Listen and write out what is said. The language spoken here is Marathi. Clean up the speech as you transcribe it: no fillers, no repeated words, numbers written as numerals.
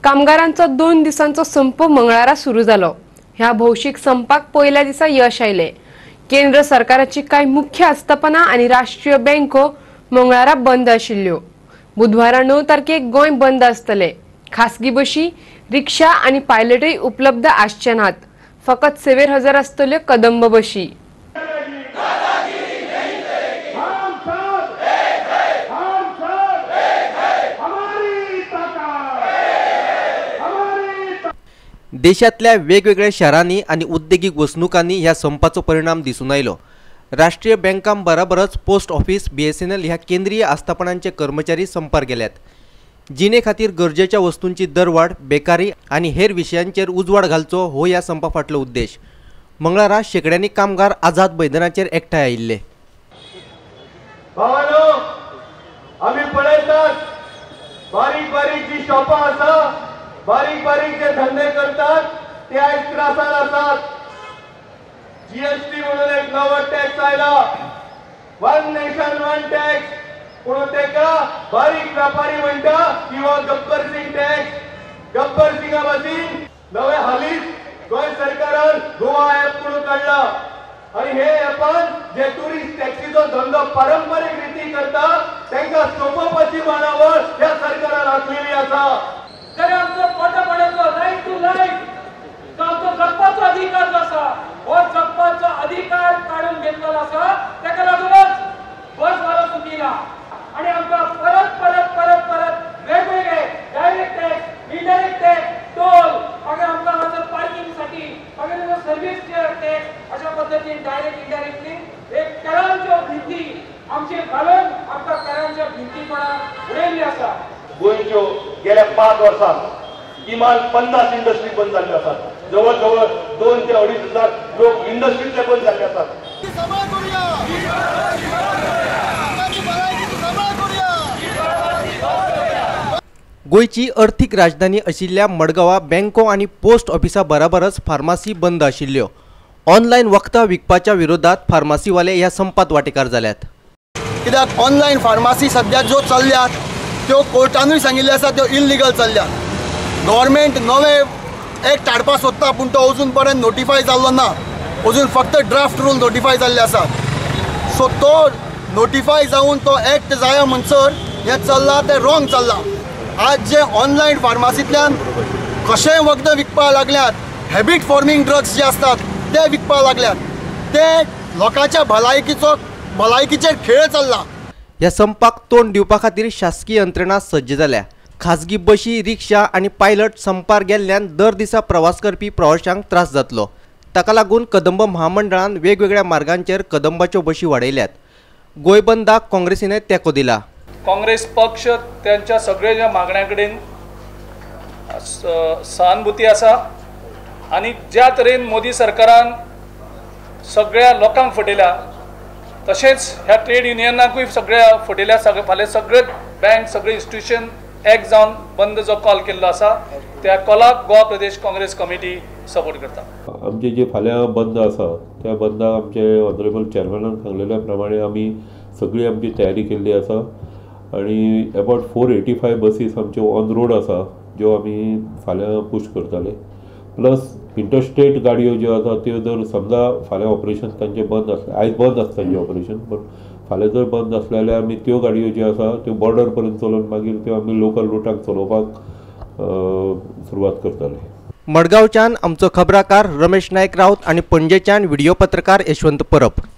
कामगारांचा 2 दिवसांचा संप मंगळारा सुरू झालो। ह्या भौशिक संपाक पहिल्या दिसा यश आयले। केंद्र सरकाराची काही मुख्य आस्थापना आणि राष्ट्रीय बँको मंगळारा बंद आशिल्ल्यो। बुधवारा 9 तारखेक गोंय बंद आसतले। खासगी बशी, रिक्षा आणि पायलटय उपलब्ध आसचे नात। फकत सेवेर हजर आसतल्यो कदंब बशी। देशातल्या वेगवेगळ्या शहरांनी आणि उद्योगिक वसणुकांनी ह्या संपाचो परिणाम दिसून आयलो। राष्ट्रीय बँकांबरोबरच पोस्ट ऑफिस, BSNL ह्या केंद्रीय आस्थापनांचे कर्मचारी संपार गेल्यात। जिणे खातीर गरजेच्या वस्तूंची दरवाढ, बेकारी आणि हेर विशयांचेर उजवाड घालचो हो ह्या संपा फाटलो उद्देश। मंगळारा शेकड्यांनी कामगार आझाद मैदानाचेर एकठांय आयिल्ले। भावानो, आम्ही पळयतात बारीक बारीक जी शॉपा आसा, बारीक बारीक जे धंदे करतात ते आज त्रासात आसात। GST म्हणून एक नवा टॅक्स आयला, वन नेशन वन टॅक्स, पण तेका बारीक व्यापारी म्हणटा किंवा गब्बर सिंग टॅक्स। गब्बर सिंगा भाशेन नवे हालींच गोंय सरकारान गोवा ॲप म्हणून काढला आणि हे ॲपान जे टुरिस्ट टॅक्सीचो धंदो पारंपरीक रीती करता तांकां सोंपोवपाची मानावळ ह्या सरकारान आखलेली आसा। जर आमचं पोटापाण्याचं राईट टू लाईफ, जो आमचो जगपाचो अधिकार जो आसा, हो जगपाचो अधिकार काढून घेतलेलो आसा, ताका लागूनच बस वालो चुकिना आणि आमकां परत परत परत परत वेगवेगळे direct tax, indirect tax, toll, मागीर आमकां हांगासर पार्किंगसाठी, मागीर सर्व्हिस टॅक्स, अशा पद्दतीन डायरेक्ट इनडायरेक्टली एक करांच्यो भिंती आमची घालून आमकां करांच्या भिंतीपणां उडयल्ली आसा। गोंयच्यो गेल्या 5 वर्सांत किमान 50 इंडस्ट्री बंद जाल्ल्यो आसात। जवळ जवळ 2 ते 2.5 हजार लोक इंडस्ट्रीतले बंद जाल्ले आसात। गोंयची अर्थीक राजधानी आशिल्ल्या मडगांवां बँको आणि पोस्ट ऑफिसा बरोबरच फार्मासी बंद आशिल्ल्यो। ऑनलायन वखदां विकपाच्या विरोधात फार्मासीवाले ह्या संपात वांटेकार जाल्यात। कित्याक ऑनलायन फार्मासी सद्या ज्यो चल्ल्यात त्यो कोर्टानूय सांगिल्ले आसा त्यो इल्लिगल चल्ल्यात। गव्हर्मेंट नवे एक्ट हाडपाक सोदता, पूण तो अजून पर्यंत नोटिफाय जाल्लो ना। अजून फक्त ड्राफ्ट रूल नोटिफाय जाल्ले आसात। सो तो नोटिफाय जावन तो एक्ट जाय म्हणसर हें चल्लां तें रॉंग चल्लां। आज जे ऑनलायन फार्मासींतल्यान कशेंय वखदां विकपाक लागल्यात, हॅबीट फॉर्मिंग ड्रग्स जे असतात ते विकपाक लागल्यात, ते लोकांच्या भलायकीचेर खेळ चल्ला। ह्या संपाक तोंड दिवपा खातीर शासकीय यंत्रणा सज्ज जाल्या। खासगी बशी, रिक्षा आणि पायलट संपार गेल्ल्यान दर दिसा प्रवास करपी प्रवाशांक त्रास जातलो। ताका लागून कदंब महामंडळान वेगवेगळ्या मार्गांचेर कदंबाच्यो बशी वाडयल्यात। गोंय बंदाक काँग्रेसीने तेंको दिला। काँग्रेस पक्ष त्यांच्या सगळ्या मागण्यां कडेन सहानुभूती आसा आणि ज्या तरेन मोदी सरकारान सगळ्या लोकांक फटयल्या, तशेंच ह्या ट्रेड युनियनाकूय सगळ्या फटयल्या। फाल्यां सगळे बँक, सगळे इन्स्टिट्यूशन एक जावन बंद जो कॉल केल्लो आसा त्या कॉलाक गोवा प्रदेश काँग्रेस कमिटी सपोर्ट करता। आमचे जे फाल्यां बंद आसा त्या बंदाक आमचे ऑनरेबल चेअरमॅनान सांगलेल्या प्रमाणे आमी सगळी आमची तयारी केल्ली आसा आणि अबाउट 485 बसीस आमच्यो ऑन रोड आसा ज्यो आमी फाल्यां पुश करतले। प्लस इंटरस्टेट गाडयो ज्यो आसा त्यो जर समजा फाल्यां ऑपरेशन तांचें बंद आसलें, आयज बंद आसता तांचें ऑपरेशन, पण फाल्यां जर बंद आसलें जाल्यार आमी त्यो गाडयो ज्यो आसा त्यो बॉर्डर पर्यंत चलोवन मागीर त्यो आमी लोकल रुटाक चलोवपाक सुरवात करतले। मडगांवच्यान आमचो खबराकार रमेश नायक राऊत आणि पणजेच्यान व्हिडिओ पत्रकार यशवंत परब।